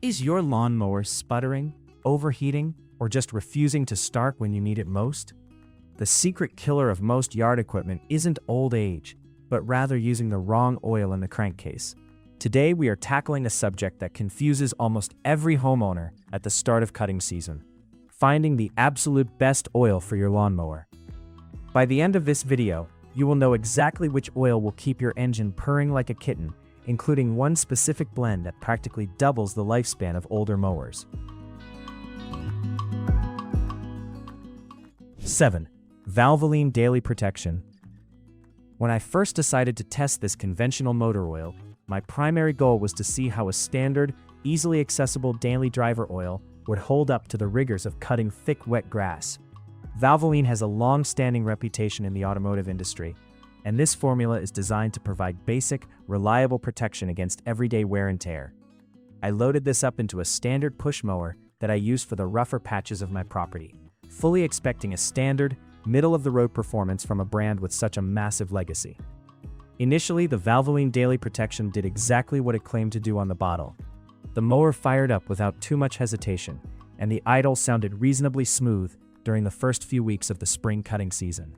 Is your lawnmower sputtering, overheating, or just refusing to start when you need it most? The secret killer of most yard equipment isn't old age, but rather using the wrong oil in the crankcase. Today we are tackling a subject that confuses almost every homeowner at the start of cutting season: finding the absolute best oil for your lawnmower. By the end of this video, you will know exactly which oil will keep your engine purring like a kitten, including one specific blend that practically doubles the lifespan of older mowers. 7. Valvoline Daily Protection. When I first decided to test this conventional motor oil, my primary goal was to see how a standard, easily accessible daily driver oil would hold up to the rigors of cutting thick, wet grass. Valvoline has a long-standing reputation in the automotive industry, and this formula is designed to provide basic, reliable protection against everyday wear and tear. I loaded this up into a standard push mower that I use for the rougher patches of my property, fully expecting a standard, middle-of-the-road performance from a brand with such a massive legacy. Initially, the Valvoline Daily Protection did exactly what it claimed to do on the bottle. The mower fired up without too much hesitation, and the idle sounded reasonably smooth during the first few weeks of the spring cutting season.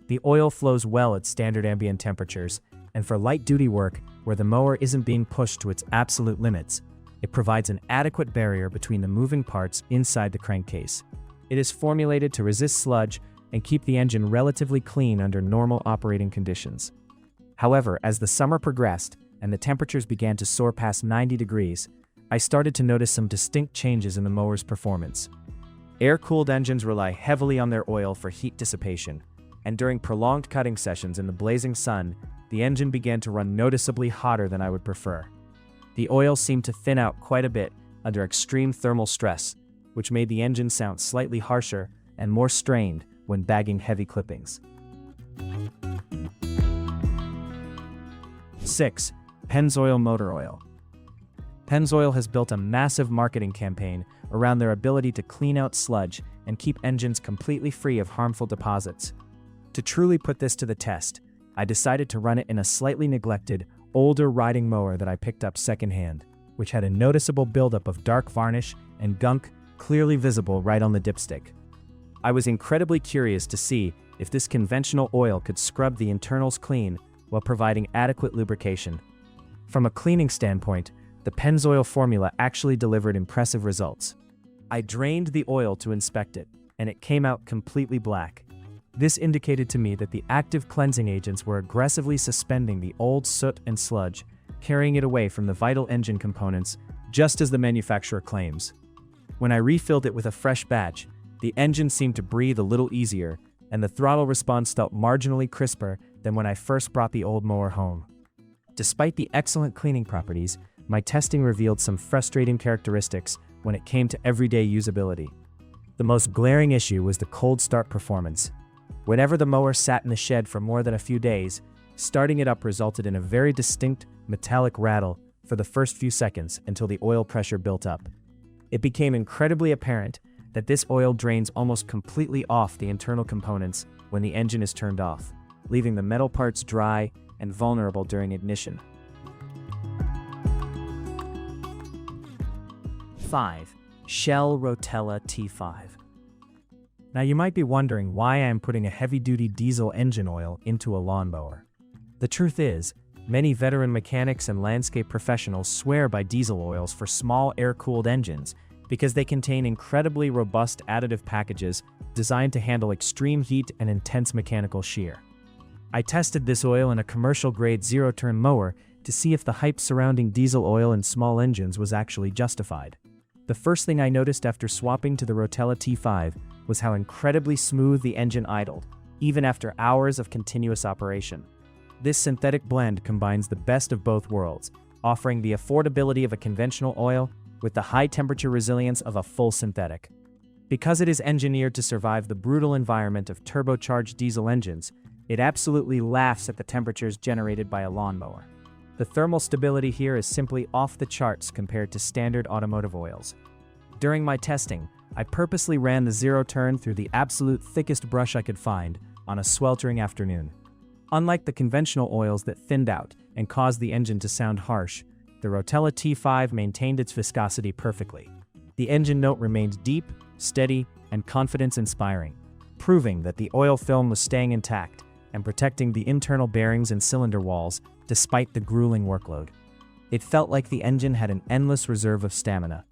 The oil flows well at standard ambient temperatures, and for light-duty work where the mower isn't being pushed to its absolute limits, it provides an adequate barrier between the moving parts inside the crankcase. It is formulated to resist sludge and keep the engine relatively clean under normal operating conditions. However, as the summer progressed and the temperatures began to soar past 90 degrees, I started to notice some distinct changes in the mower's performance. Air-cooled engines rely heavily on their oil for heat dissipation, and during prolonged cutting sessions in the blazing sun, the engine began to run noticeably hotter than I would prefer. The oil seemed to thin out quite a bit under extreme thermal stress, which made the engine sound slightly harsher and more strained when bagging heavy clippings. 6. Pennzoil Motor Oil. Pennzoil has built a massive marketing campaign around their ability to clean out sludge and keep engines completely free of harmful deposits. To truly put this to the test, I decided to run it in a slightly neglected, older riding mower that I picked up secondhand, which had a noticeable buildup of dark varnish and gunk clearly visible right on the dipstick. I was incredibly curious to see if this conventional oil could scrub the internals clean while providing adequate lubrication. From a cleaning standpoint, the Pennzoil formula actually delivered impressive results. I drained the oil to inspect it, and it came out completely black. This indicated to me that the active cleansing agents were aggressively suspending the old soot and sludge, carrying it away from the vital engine components, just as the manufacturer claims. When I refilled it with a fresh batch, the engine seemed to breathe a little easier, and the throttle response felt marginally crisper than when I first brought the old mower home. Despite the excellent cleaning properties, my testing revealed some frustrating characteristics when it came to everyday usability. The most glaring issue was the cold start performance. Whenever the mower sat in the shed for more than a few days, starting it up resulted in a very distinct, metallic rattle for the first few seconds until the oil pressure built up. It became incredibly apparent that this oil drains almost completely off the internal components when the engine is turned off, leaving the metal parts dry and vulnerable during ignition. 5. Shell Rotella T5. Now you might be wondering why I am putting a heavy-duty diesel engine oil into a lawnmower. The truth is, many veteran mechanics and landscape professionals swear by diesel oils for small air-cooled engines because they contain incredibly robust additive packages designed to handle extreme heat and intense mechanical shear. I tested this oil in a commercial-grade zero-turn mower to see if the hype surrounding diesel oil in small engines was actually justified. The first thing I noticed after swapping to the Rotella T5 was how incredibly smooth the engine idled, even after hours of continuous operation. This synthetic blend combines the best of both worlds, offering the affordability of a conventional oil with the high-temperature resilience of a full synthetic. Because it is engineered to survive the brutal environment of turbocharged diesel engines, it absolutely laughs at the temperatures generated by a lawnmower. The thermal stability here is simply off the charts compared to standard automotive oils. During my testing, I purposely ran the zero-turn through the absolute thickest brush I could find on a sweltering afternoon. Unlike the conventional oils that thinned out and caused the engine to sound harsh, the Rotella T5 maintained its viscosity perfectly. The engine note remained deep, steady, and confidence-inspiring, proving that the oil film was staying intact and protecting the internal bearings and cylinder walls despite the grueling workload. It felt like the engine had an endless reserve of stamina.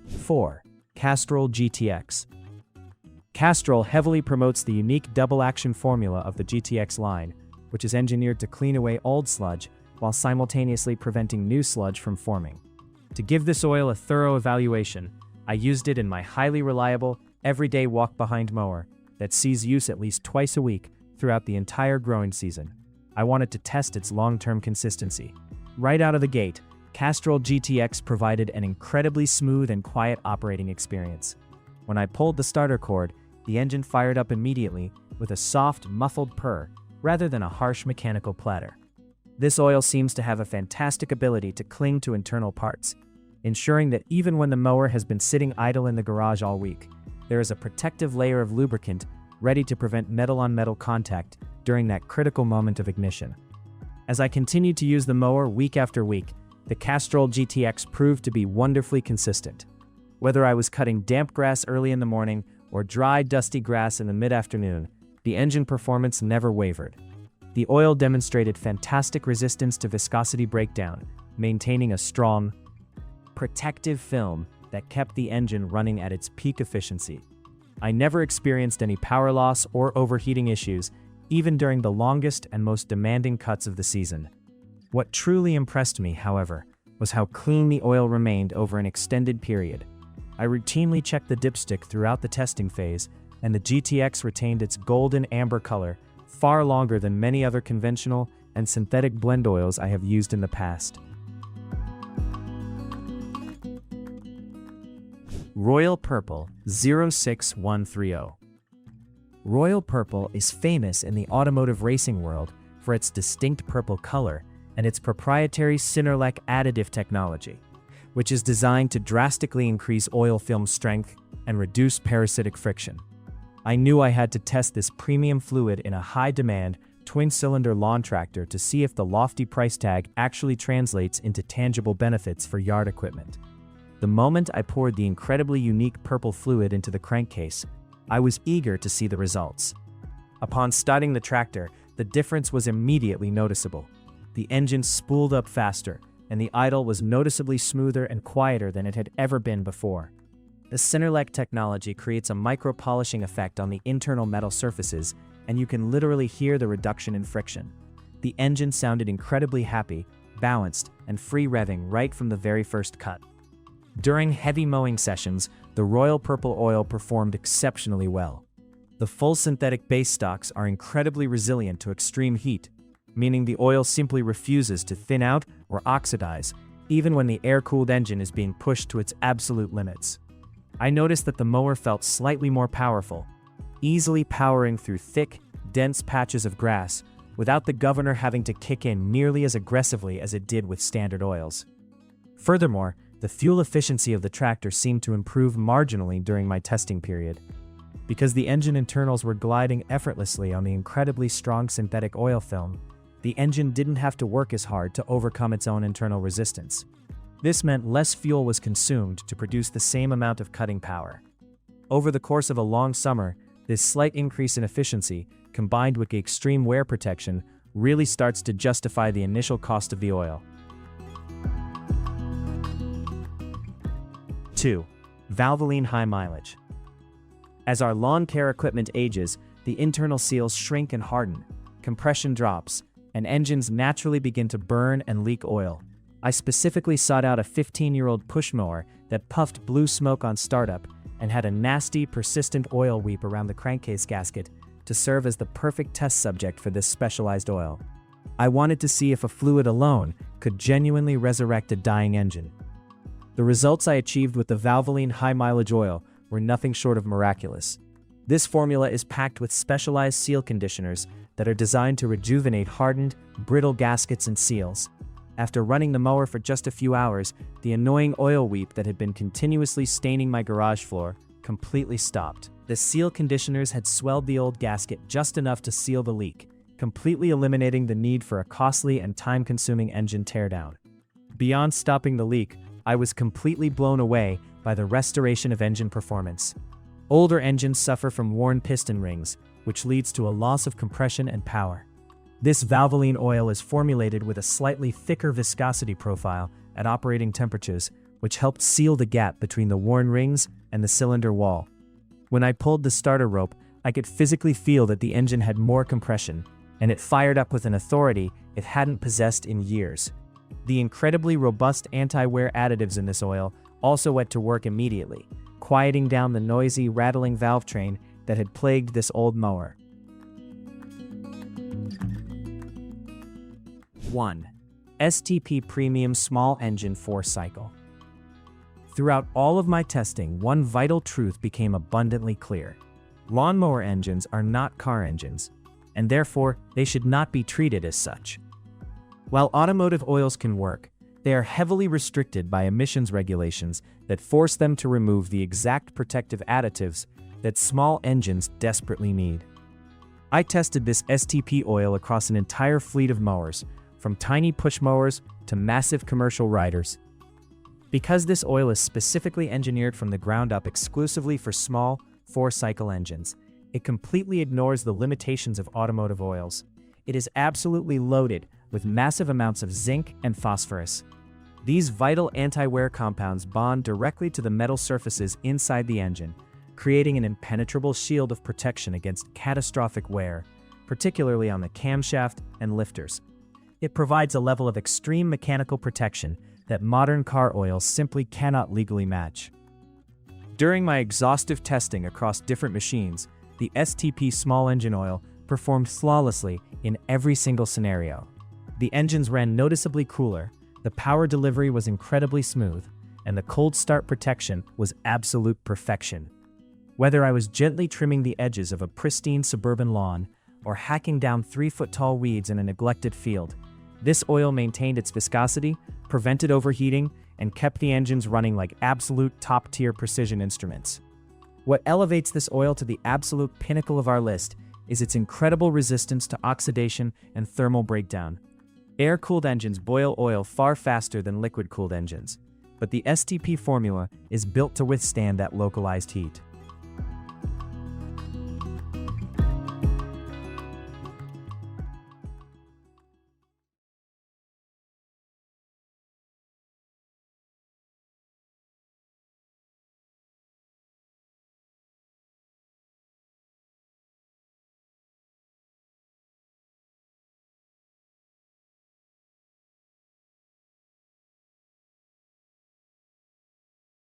4. Castrol GTX. Castrol heavily promotes the unique double-action formula of the GTX line, which is engineered to clean away old sludge while simultaneously preventing new sludge from forming. To give this oil a thorough evaluation, I used it in my highly reliable, everyday walk-behind mower that sees use at least twice a week throughout the entire growing season. I wanted to test its long-term consistency. Right out of the gate, Castrol GTX provided an incredibly smooth and quiet operating experience. When I pulled the starter cord, the engine fired up immediately with a soft, muffled purr rather than a harsh mechanical clatter. This oil seems to have a fantastic ability to cling to internal parts, ensuring that even when the mower has been sitting idle in the garage all week, there is a protective layer of lubricant ready to prevent metal-on-metal contact during that critical moment of ignition. As I continued to use the mower week after week, the Castrol GTX proved to be wonderfully consistent. Whether I was cutting damp grass early in the morning or dry, dusty grass in the mid-afternoon, the engine performance never wavered. The oil demonstrated fantastic resistance to viscosity breakdown, maintaining a strong, protective film that kept the engine running at its peak efficiency. I never experienced any power loss or overheating issues, even during the longest and most demanding cuts of the season. What truly impressed me, however, was how clean the oil remained over an extended period. I routinely checked the dipstick throughout the testing phase, and the GTX retained its golden amber color far longer than many other conventional and synthetic blend oils I have used in the past. Royal Purple 06130. Royal Purple is famous in the automotive racing world for its distinct purple color and its proprietary Cinerlec additive technology, which is designed to drastically increase oil film strength and reduce parasitic friction. I knew I had to test this premium fluid in a high-demand, twin-cylinder lawn tractor to see if the lofty price tag actually translates into tangible benefits for yard equipment. The moment I poured the incredibly unique purple fluid into the crankcase, I was eager to see the results. Upon starting the tractor, the difference was immediately noticeable. The engine spooled up faster, and the idle was noticeably smoother and quieter than it had ever been before. The Cinerlec technology creates a micro-polishing effect on the internal metal surfaces, and you can literally hear the reduction in friction. The engine sounded incredibly happy, balanced, and free revving right from the very first cut. During heavy mowing sessions, the Royal Purple oil performed exceptionally well. The full synthetic base stocks are incredibly resilient to extreme heat, meaning the oil simply refuses to thin out or oxidize, even when the air-cooled engine is being pushed to its absolute limits. I noticed that the mower felt slightly more powerful, easily powering through thick, dense patches of grass without the governor having to kick in nearly as aggressively as it did with standard oils. Furthermore, the fuel efficiency of the tractor seemed to improve marginally during my testing period. Because the engine internals were gliding effortlessly on the incredibly strong synthetic oil film, the engine didn't have to work as hard to overcome its own internal resistance. This meant less fuel was consumed to produce the same amount of cutting power. Over the course of a long summer, this slight increase in efficiency, combined with the extreme wear protection, really starts to justify the initial cost of the oil. 2. Valvoline high mileage. As our lawn care equipment ages, the internal seals shrink and harden, compression drops, and engines naturally begin to burn and leak oil. I specifically sought out a 15-year-old push mower that puffed blue smoke on startup and had a nasty, persistent oil weep around the crankcase gasket to serve as the perfect test subject for this specialized oil. I wanted to see if a fluid alone could genuinely resurrect a dying engine. The results I achieved with the Valvoline high mileage oil were nothing short of miraculous. This formula is packed with specialized seal conditioners that are designed to rejuvenate hardened, brittle gaskets and seals. After running the mower for just a few hours, the annoying oil weep that had been continuously staining my garage floor completely stopped. The seal conditioners had swelled the old gasket just enough to seal the leak, completely eliminating the need for a costly and time-consuming engine teardown. Beyond stopping the leak, I was completely blown away by the restoration of engine performance. Older engines suffer from worn piston rings, which leads to a loss of compression and power. This Valvoline oil is formulated with a slightly thicker viscosity profile at operating temperatures, which helped seal the gap between the worn rings and the cylinder wall. When I pulled the starter rope, I could physically feel that the engine had more compression, and it fired up with an authority it hadn't possessed in years. The incredibly robust anti-wear additives in this oil also went to work immediately, quieting down the noisy, rattling valve train that had plagued this old mower. 1. STP Premium Small Engine 4-Cycle. Throughout all of my testing, one vital truth became abundantly clear. Lawnmower engines are not car engines, and therefore they should not be treated as such. While automotive oils can work, they are heavily restricted by emissions regulations that force them to remove the exact protective additives that small engines desperately need. I tested this STP oil across an entire fleet of mowers, from tiny push mowers to massive commercial riders. Because this oil is specifically engineered from the ground up exclusively for small, 4-cycle engines, it completely ignores the limitations of automotive oils. It is absolutely loaded with massive amounts of zinc and phosphorus. These vital anti-wear compounds bond directly to the metal surfaces inside the engine, creating an impenetrable shield of protection against catastrophic wear, particularly on the camshaft and lifters. It provides a level of extreme mechanical protection that modern car oils simply cannot legally match. During my exhaustive testing across different machines, the STP small engine oil performed flawlessly in every single scenario. The engines ran noticeably cooler, the power delivery was incredibly smooth, and the cold start protection was absolute perfection. Whether I was gently trimming the edges of a pristine suburban lawn or hacking down 3-foot-tall weeds in a neglected field, this oil maintained its viscosity, prevented overheating, and kept the engines running like absolute top-tier precision instruments. What elevates this oil to the absolute pinnacle of our list is its incredible resistance to oxidation and thermal breakdown. Air-cooled engines boil oil far faster than liquid-cooled engines, but the STP formula is built to withstand that localized heat.